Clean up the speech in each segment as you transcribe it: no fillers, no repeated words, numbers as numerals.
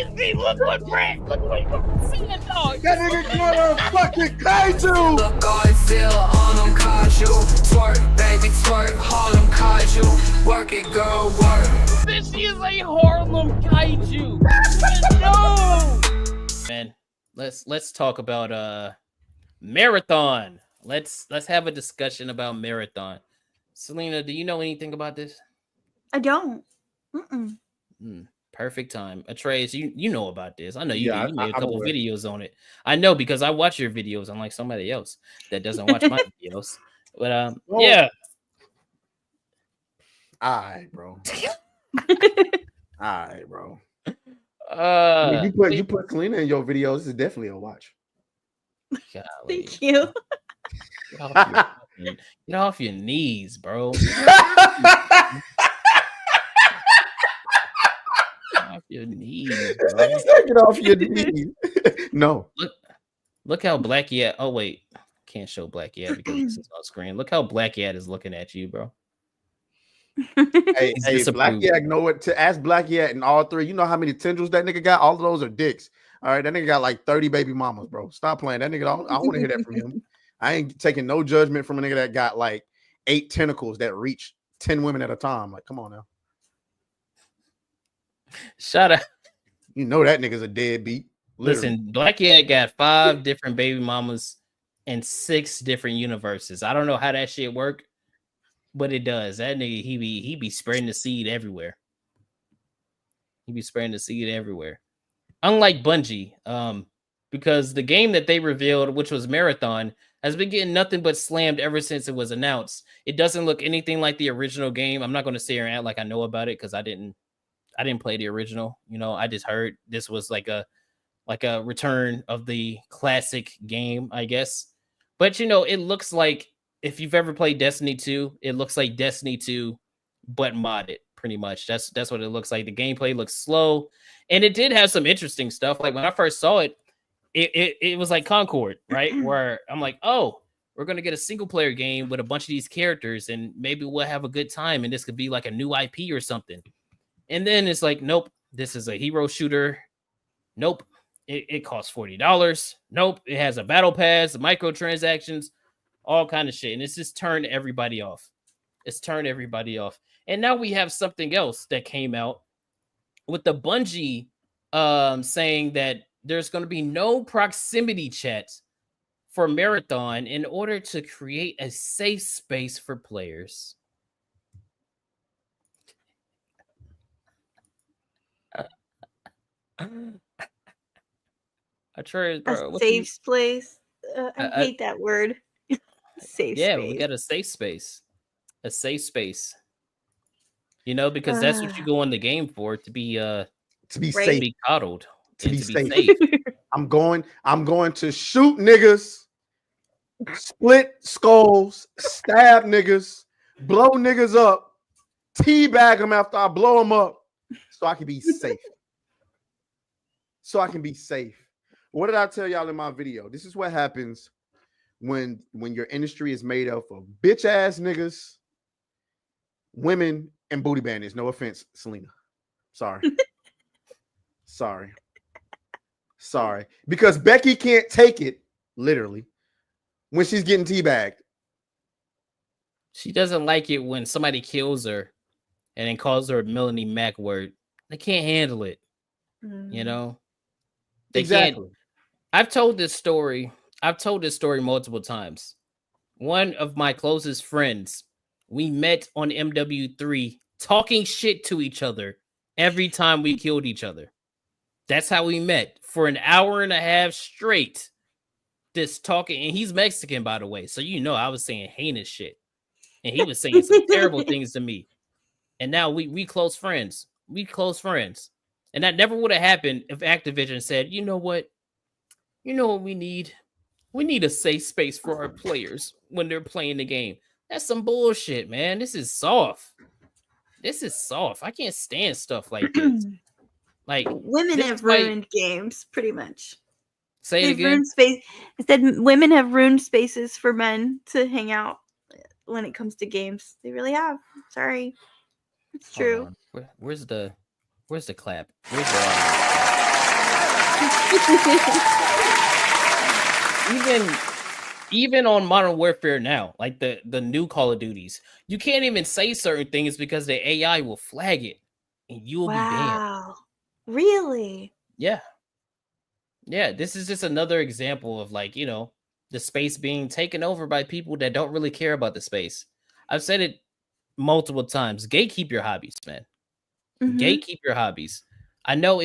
crazy. Look what seeing, dog. That nigga got a fucking kaiju. Look, Godzilla on them kaiju. Twerk, baby, twerk, Harlem kaiju. Work it, girl, work. This is a Harlem kaiju. No. Man, let's talk about Marathon. Let's have a discussion about Marathon. Selena, do you know anything about this? I don't. Perfect time. Atreus, you know about this. I know you Yeah, do. You made a I'm couple aware. videos on it. I know because I watch your videos unlike somebody else that doesn't watch my videos. But Well, yeah. Alright, bro. Alright, bro. I mean, you put Selena in your videos. This is definitely a watch. golly. Thank you. Get off your knees, bro. Off your knees, bro. Get off your knees. No. Look how Black Yat. Oh wait, can't show Black Yat because it's on screen. Look how Black Yat is looking at you, bro. Hey, He's Black disapproved. Yak, know what to ask Black Yak and all three. You know how many tendrils that nigga got? All of those are dicks. All right, that nigga got like 30 baby mamas, bro. Stop playing. That nigga, I want to hear that from him. I ain't taking no judgment from a nigga that got like 8 tentacles that reach 10 women at a time. Like, come on now. Shut up. You know that nigga's a deadbeat. Literally. Listen, Black Yat got 5 different baby mamas and 6 different universes. I don't know how that shit work, but it does. That nigga, he be spreading the seed everywhere. He be spreading the seed everywhere. Unlike Bungie, because the game that they revealed, which was Marathon, has been getting nothing but slammed ever since it was announced. It doesn't look anything like the original game. I'm not going to say or act like I know about it because I didn't play the original. You know, I just heard this was like a return of the classic game, I guess. But you know, it looks like if you've ever played Destiny 2, it looks like Destiny 2 but modded. Pretty much. That's what it looks like. The gameplay looks slow, and it did have some interesting stuff. Like when I first saw it, it was like Concord, right? Where I'm like, oh, we're gonna get a single player game with a bunch of these characters, and maybe we'll have a good time, and this could be like a new IP or something. And then it's like, nope, this is a hero shooter. Nope, it costs $40. Nope, it has a battle pass, microtransactions, all kind of shit, and it's just turned everybody off. It's turned everybody off. And now we have something else that came out with the Bungie saying that there's going to be no proximity chats for Marathon in order to create a safe space for players. Atreus, bro, A safe place. I hate that word. Safe yeah, space. we got a safe space. A safe space. You know, because that's what you go in the game for, to be to be Right. safe. to be coddled. To and be to safe. be safe. I'm going to shoot niggas, split skulls, stab niggas, blow niggas up, teabag them after I blow them up, so I can be safe. So I can be safe. What did I tell y'all in my video? This is what happens when your industry is made up of bitch ass niggas, women, and booty bandits. No offense, Selena. Sorry. Sorry. Because Becky can't take it, literally, when she's getting teabagged. She doesn't like it when somebody kills her and then calls her a Melanie Mac word. They can't handle it. You know? They Exactly. can't. I've told this story multiple times. One of my closest friends, we met on MW3 talking shit to each other every time we killed each other. That's how we met for an hour and a half straight. This talking, and he's Mexican, by the way. So you know I was saying heinous shit. And he was saying some terrible things to me. And now we close friends. We close friends. And that never would have happened if Activision said, you know what? You know what we need? We need a safe space for our players when they're playing the game. That's some bullshit, man. This is soft. I can't stand stuff like this. Like Women this have is why- ruined games, pretty much. Say it They've again. ruined space. I said women have ruined spaces for men to hang out when it comes to games. They really have. Sorry. It's Hold true. on. Where's the Where's the clap? Where's the even on Modern Warfare now, like the new Call of Duties, you can't even say certain things because the AI will flag it, and you will be damned. Wow. Really? Yeah, yeah. This is just another example of like the space being taken over by people that don't really care about the space. I've said it multiple times. Gatekeep your hobbies, man. Mhm. Gatekeep your hobbies. I know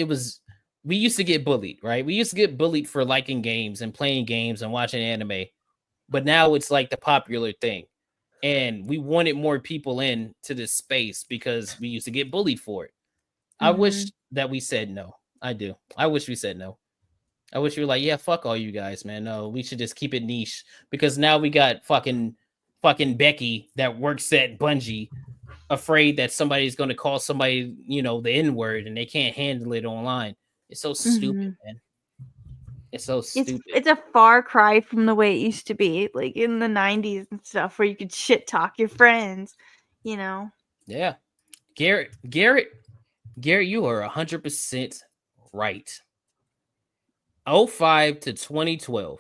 we used to get bullied, right? We used to get bullied for liking games and playing games and watching anime, but now it's like the popular thing. And we wanted more people in to this space because we used to get bullied for it. I wish that we said no. I do. I wish we said no. I wish we were like, yeah, fuck all you guys, man. No, we should just keep it niche because now we got fucking Becky that works at Bungie, afraid that somebody's going to call somebody, the N-word, and they can't handle it online. It's so stupid, man. It's so stupid. It's a far cry from the way it used to be, like in the 90s and stuff, where you could shit talk your friends, Yeah. Garrett, you are 100% right. 05 to 2012.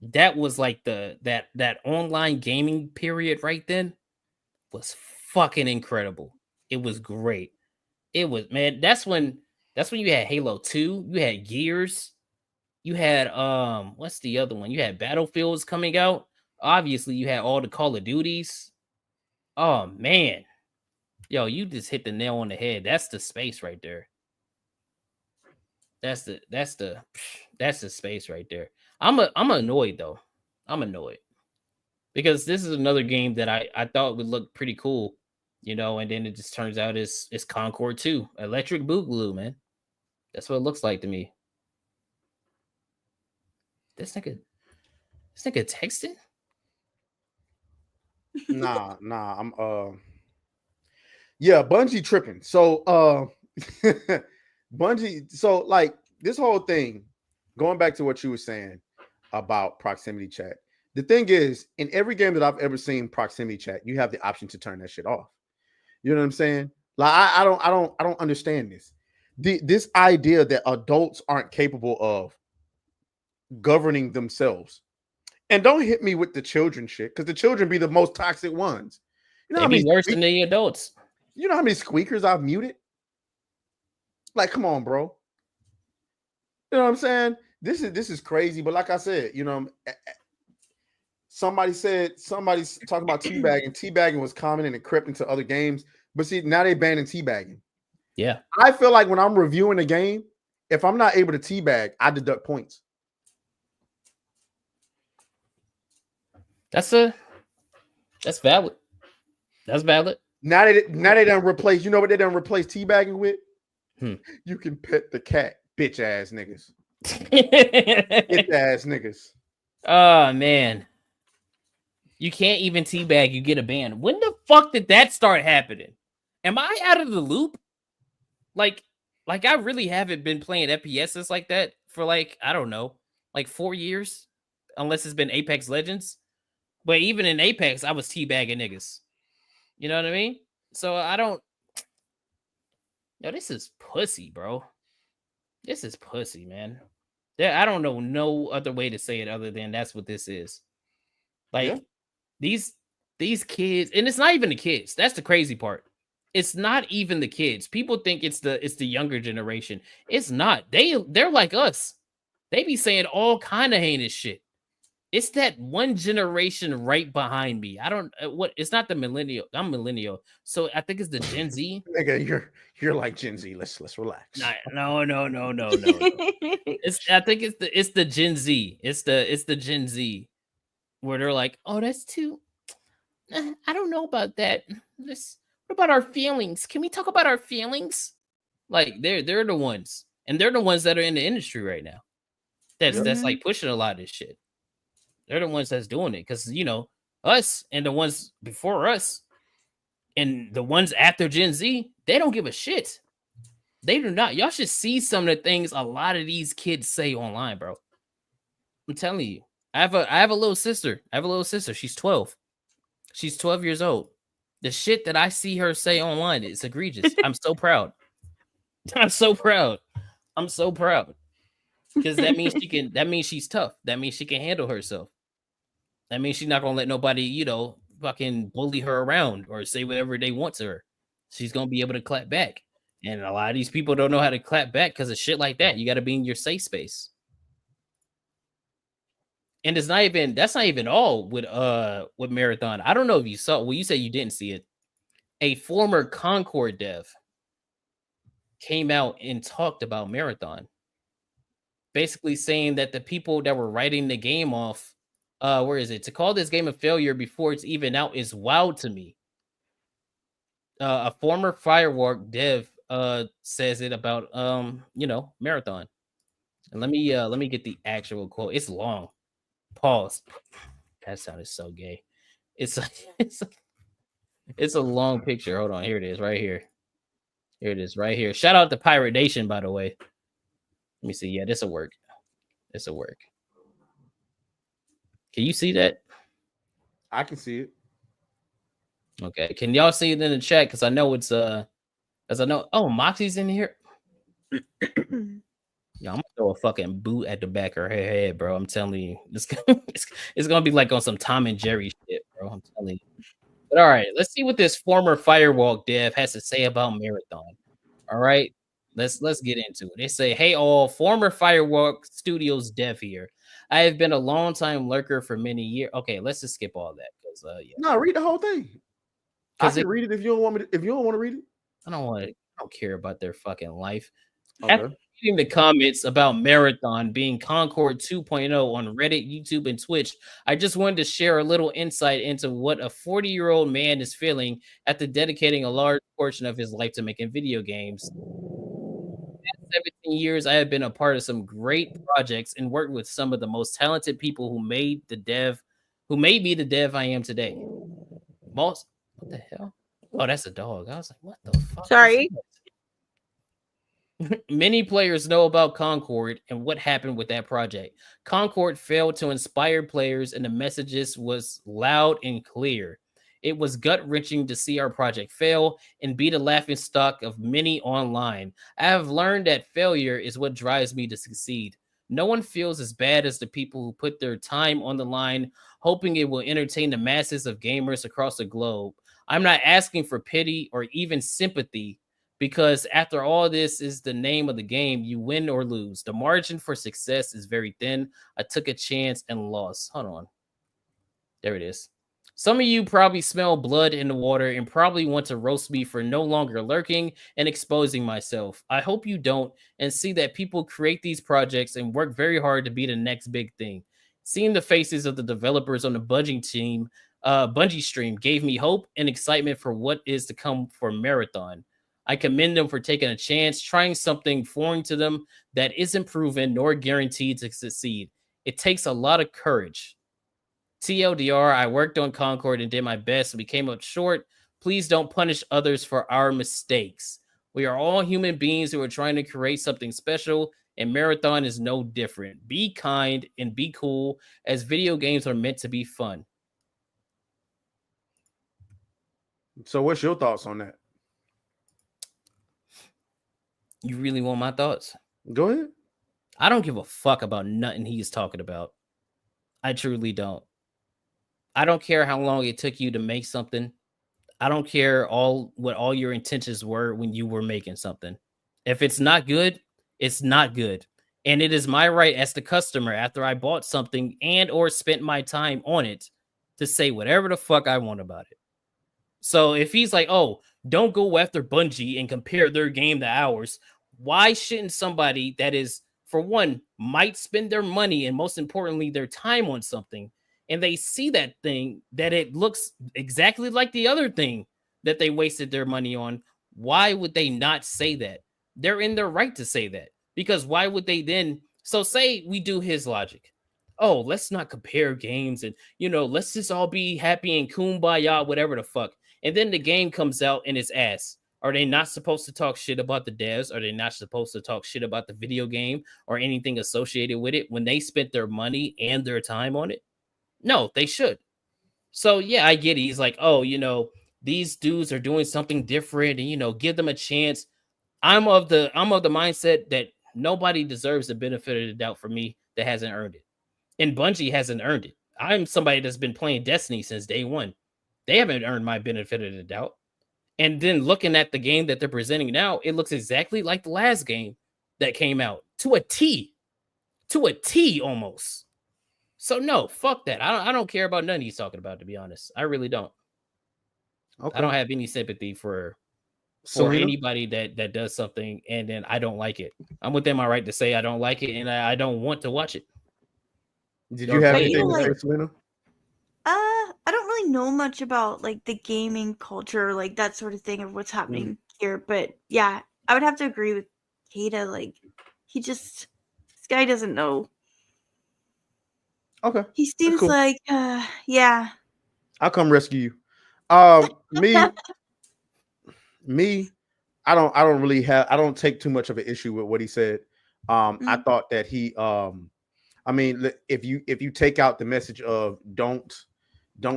That was like that online gaming period right then was fucking incredible. It was great. It was, man, that's when you had Halo 2, you had Gears, you had what's the other one? You had Battlefields coming out. Obviously, you had all the Call of Duties. Oh man. Yo, you just hit the nail on the head. That's the space right there. That's the space right there. I'm annoyed though. I'm annoyed because this is another game that I thought would look pretty cool, and then it just turns out it's Concord 2, Electric Boogaloo, man. That's what it looks like to me. This nigga texting? Nah, I'm yeah, Bungie tripping. So Bungie, so like this whole thing, going back to what you were saying about proximity chat. The thing is, in every game that I've ever seen proximity chat, you have the option to turn that shit off. You know what I'm saying? Like I don't understand this. This idea that adults aren't capable of governing themselves. And don't hit me with the children shit, because the children be the most toxic ones. You know They how be many worse than the adults. You know how many squeakers I've muted? Like, come on, bro. You know what I'm saying? This is crazy. But like I said, somebody's talking about teabagging. Teabagging was common and it crept into other games. But see, now they banning teabagging. Yeah. I feel like when I'm reviewing a game, if I'm not able to teabag, I deduct points. That's valid. That's valid. Now they done replace. You know what they done replace teabagging with? You can pet the cat, bitch ass niggas. Bitch ass niggas. Oh man. You can't even teabag, you get a ban. When the fuck did that start happening? Am I out of the loop? Like I really haven't been playing FPSs like that for like, I don't know, like 4 years, unless it's been Apex Legends. But even in Apex, I was teabagging niggas. You know what I mean? So I don't. Yo, this is pussy, bro. This is pussy, man. I don't know no other way to say it other than that's what this is. Like these kids, and it's not even the kids. That's the crazy part. It's not even the kids. People think it's the younger generation. It's not. They're like us. They be saying all kind of heinous shit. It's that one generation right behind me. I don't it's not the millennial. I'm millennial. So I think it's the Gen Z. Nigga, you're like Gen Z. Let's relax. No. I think it's the Gen Z. It's the Gen Z where they're like, "Oh, that's too I don't know about that. What about our feelings? Can we talk about our feelings?" Like they're the ones. And they're the ones that are in the industry right now. That's like pushing a lot of this shit. They're the ones that's doing it because, us and the ones before us and the ones after Gen Z, they don't give a shit. They do not. Y'all should see some of the things a lot of these kids say online, bro. I'm telling you. I have a little sister. She's 12. She's 12 years old. The shit that I see her say online is egregious. I'm so proud. I'm so proud. I'm so proud. Because that means she can, that means she's tough. That means she can handle herself. That means she's not gonna let nobody, fucking bully her around or say whatever they want to her. She's gonna be able to clap back. And a lot of these people don't know how to clap back because of shit like that. You gotta be in your safe space. And that's not even all with Marathon. I don't know if you saw, well, you say you didn't see it. A former Concord dev came out and talked about Marathon, basically saying that the people that were writing the game off, where is it? To call this game a failure before it's even out is wild to me. A former Firewalk dev says it about Marathon. And let me get the actual quote. It's long. Pause. That sounded so gay. It's it's a long picture. Hold on. Here it is, right here. Here it is, right here. Shout out to Pirate Nation, by the way. Let me see. Yeah, this'll work. This'll work. Can you see that? I can see it. Okay. Can y'all see it in the chat? Because I know it's as I know. Oh, Moxie's in here. Yeah, I'm gonna throw a fucking boot at the back of her head, bro. I'm telling you, it's gonna be like on some Tom and Jerry shit, bro. I'm telling you. But all right, let's see what this former Firewalk dev has to say about Marathon. All right, let's get into it. They say, "Hey, all former Firewalk Studios dev here. I have been a long time lurker for many years." Okay, let's just skip all that because yeah. No, read the whole thing. I can read it if you don't want me. If you don't want to read it, I don't care about their fucking life. okay. After reading the comments about Marathon being Concord 2.0 on Reddit, YouTube, and Twitch, I just wanted to share a little insight into what a 40-year-old man is feeling after dedicating a large portion of his life to making video games. In the past 17 years, I have been a part of some great projects and worked with some of the most talented people who made me the dev I am today. What the hell? Oh, that's a dog. I was like, what the fuck? Sorry. Many players know about Concord and what happened with that project. Concord failed to inspire players, and the messages was loud and clear. It was gut-wrenching to see our project fail and be the laughingstock of many online. I have learned that failure is what drives me to succeed. No one feels as bad as the people who put their time on the line, hoping it will entertain the masses of gamers across the globe. I'm not asking for pity or even sympathy, because after all, this is the name of the game. You win or lose. The margin for success is very thin. I took a chance and lost. Hold on. There it is. Some of you probably smell blood in the water and probably want to roast me for no longer lurking and exposing myself. I hope you don't, and see that people create these projects and work very hard to be the next big thing. Seeing the faces of the developers on the Bungie stream gave me hope and excitement for what is to come for Marathon. I commend them for taking a chance, trying something foreign to them that isn't proven nor guaranteed to succeed. It takes a lot of courage. TLDR, I worked on Concord and did my best. We came up short. Please don't punish others for our mistakes. We are all human beings who are trying to create something special, and Marathon is no different. Be kind and be cool, as video games are meant to be fun. So what's your thoughts on that? You really want my thoughts? Go ahead. I don't give a fuck about nothing he's talking about. I truly don't. I don't care how long it took you to make something. I don't care what all your intentions were when you were making something. If it's not good, it's not good. And it is my right as the customer, after I bought something and or spent my time on it, to say whatever the fuck I want about it. So if he's like, oh, don't go after Bungie and compare their game to ours, why shouldn't somebody that is, for one, might spend their money and most importantly their time on something, and they see that thing that it looks exactly like the other thing that they wasted their money on, why would they not say that? They're in their right to say that, because why would they then? So say we do his logic. Oh, let's not compare games and, let's just all be happy and kumbaya, whatever the fuck. And then the game comes out and it's ass. Are they not supposed to talk shit about the devs? Are they not supposed to talk shit about the video game or anything associated with it when they spent their money and their time on it? No, they should. So, yeah, I get it. He's like, oh, these dudes are doing something different and, give them a chance. I'm of the mindset that nobody deserves the benefit of the doubt for me that hasn't earned it. And Bungie hasn't earned it. I'm somebody that's been playing Destiny since day one. They haven't earned my benefit of the doubt. And then looking at the game that they're presenting now, it looks exactly like the last game that came out to a T almost. So no, fuck that. I don't care about none he's talking about, to be honest. I really don't. Okay. I don't have any sympathy for Selena? anybody that does something and then I don't like it. I'm within my right to say I don't like it and I don't want to watch it. Did you have But you anything know, to say, like- Selena? I don't really know much about like the gaming culture, like that sort of thing of what's happening here. But yeah, I would have to agree with Kata. Like, this guy doesn't know. Okay. He seems cool. like, yeah. I'll come rescue you. Me, I don't take too much of an issue with what he said. I thought that he, I mean, if you take out the message of don't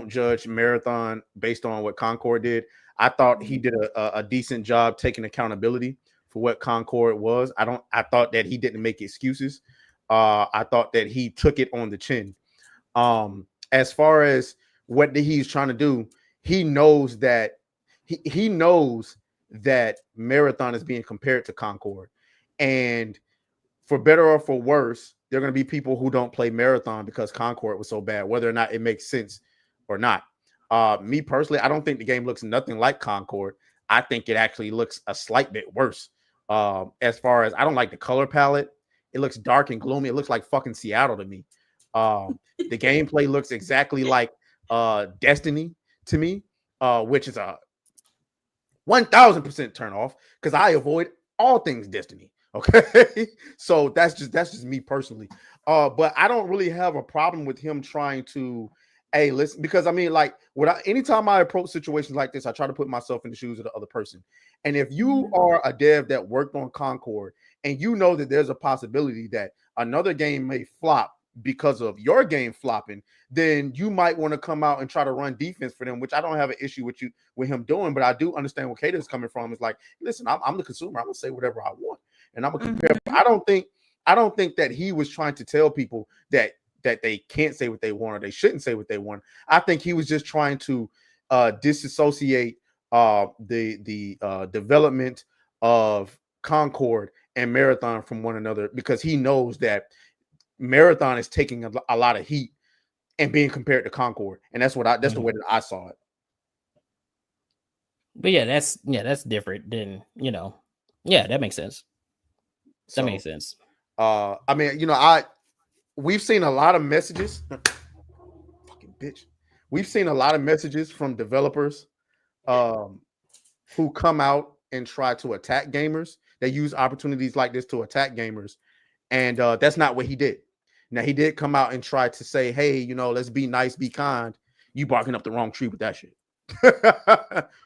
judge Marathon based on what Concord did, I thought he did a decent job taking accountability for what Concord was. I thought that he didn't make excuses. I thought that he took it on the chin. As far as what he's trying to do, he knows that he knows that Marathon is being compared to Concord, and for better or for worse, there are going to be people who don't play Marathon because Concord was so bad, whether or not it makes sense or not. Me personally, I don't think the game looks nothing like Concord. I think it actually looks a slight bit worse. As far as I don't like the color palette, it looks dark and gloomy. It looks like fucking Seattle to me. The gameplay looks exactly like Destiny to me, which is a 1000% turn off because I avoid all things Destiny. Okay, so that's just me personally. But I don't really have a problem with him trying to, hey, listen, because I mean, like, anytime I approach situations like this, I try to put myself in the shoes of the other person. And if you are a dev that worked on Concord and you know that there's a possibility that another game may flop because of your game flopping, then you might want to come out and try to run defense for them, which I don't have an issue with him doing, but I do understand where Kata is coming from. It's like, listen, I'm the consumer. I'm gonna say whatever I want, and I'm gonna compare. I don't think that he was trying to tell people that they can't say what they want or they shouldn't say what they want. I think he was just trying to disassociate the development of Concord and Marathon from one another, because he knows that Marathon is taking a lot of heat and being compared to Concord, and that's the way that I saw it. But yeah, that's different than, that makes sense. That makes sense. I mean, we've seen a lot of messages. Fucking bitch. We've seen a lot of messages from developers who come out and try to attack gamers. They use opportunities like this to attack gamers, and that's not what he did. Now, he did come out and try to say, hey, let's be nice, be kind. You barking up the wrong tree with that shit.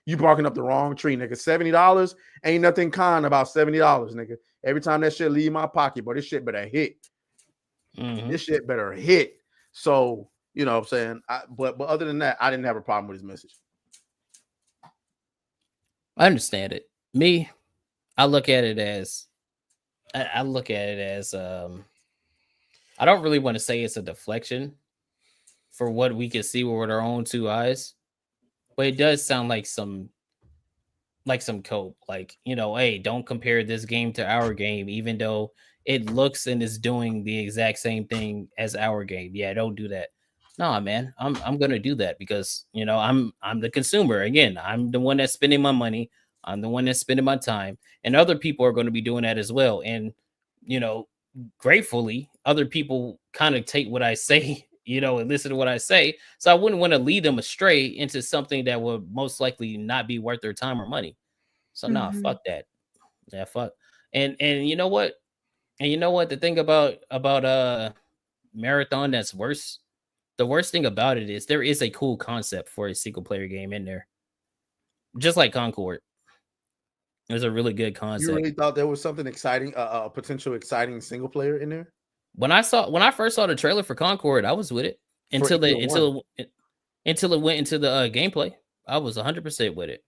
You barking up the wrong tree, nigga. $70 ain't nothing kind about $70, nigga. Every time that shit leave my pocket, but this shit better hit. This shit better hit. So, you know what I'm saying? But other than that, I didn't have a problem with his message. I understand it. Me, I look at it as I don't really want to say it's a deflection for what we can see with our own two eyes, but it does sound like some cope. Like, hey, don't compare this game to our game, even though it looks and is doing the exact same thing as our game. Yeah, don't do that. No, man, I'm gonna do that because I'm the consumer. Again, I'm the one that's spending my money. I'm the one that's spending my time, and other people are going to be doing that as well. And gratefully, other people kind of take what I say, and listen to what I say. So I wouldn't want to lead them astray into something that would most likely not be worth their time or money. So nah, fuck that. Yeah, fuck. And you know what? The thing about Marathon that's worse. The worst thing about it is there is a cool concept for a single player game in there. Just like Concord. There's a really good concept. You really thought there was something exciting, a potential exciting single player in there? When I first saw the trailer for Concord, I was with it until it went into the gameplay. I was 100% with it.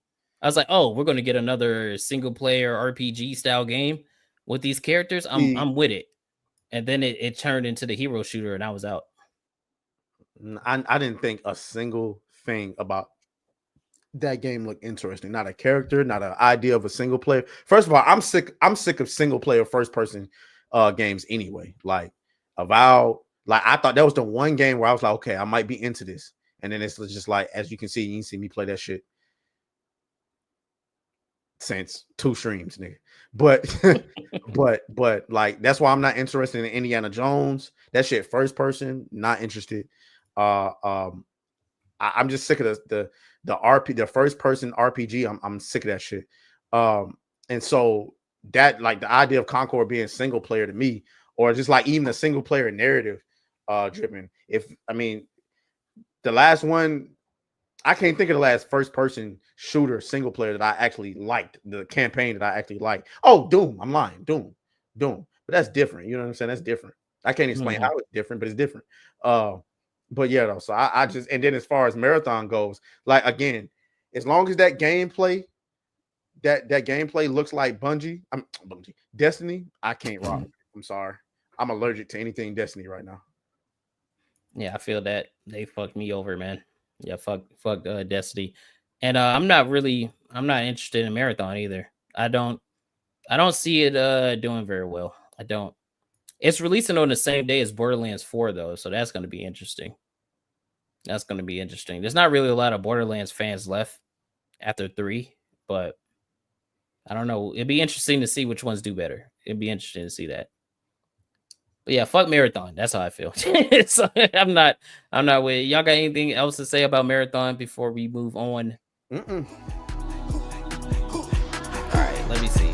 I was like, oh, we're gonna get another single player RPG style game with these characters. I'm with it. And then it turned into the hero shooter, and I was out. I didn't think a single thing about that game looked interesting. Not a character, not an idea of a single player. First of all, I'm sick of single player first person games anyway. Like Avowed, like I thought that was the one game where I was like, okay, I might be into this. And then it's just like, as you can see me play that shit since 2 streams, nigga. But but like that's why I'm not interested in Indiana Jones. That shit first person, not interested. I'm just sick of the first person RPG. I'm sick of that shit. And so that, like, the idea of Concord being single player to me, or just like even a single player narrative driven. The last one, I can't think of the last first person shooter single player that I actually liked, the campaign that I actually liked. Oh, Doom. I'm lying. Doom. But that's different. You know what I'm saying? That's different. I can't explain how it's different, but it's different. But yeah, though. So I just, and then as far as Marathon goes, like, again, as long as that gameplay looks like Destiny, I can't rock. I'm sorry. I'm allergic to anything Destiny right now. Yeah, I feel that they fucked me over, man. Yeah, fuck Destiny. And I'm not interested in Marathon either. I don't see it doing very well. I don't. It's releasing on the same day as Borderlands 4 though, so that's going to be interesting. There's not really a lot of Borderlands fans left after 3, but I don't know. It'd be interesting to see which ones do better. It'd be interesting to see that. But yeah, fuck Marathon. That's how I feel. So I'm not with y'all. Got anything else to say about Marathon before we move on? All right, let me see.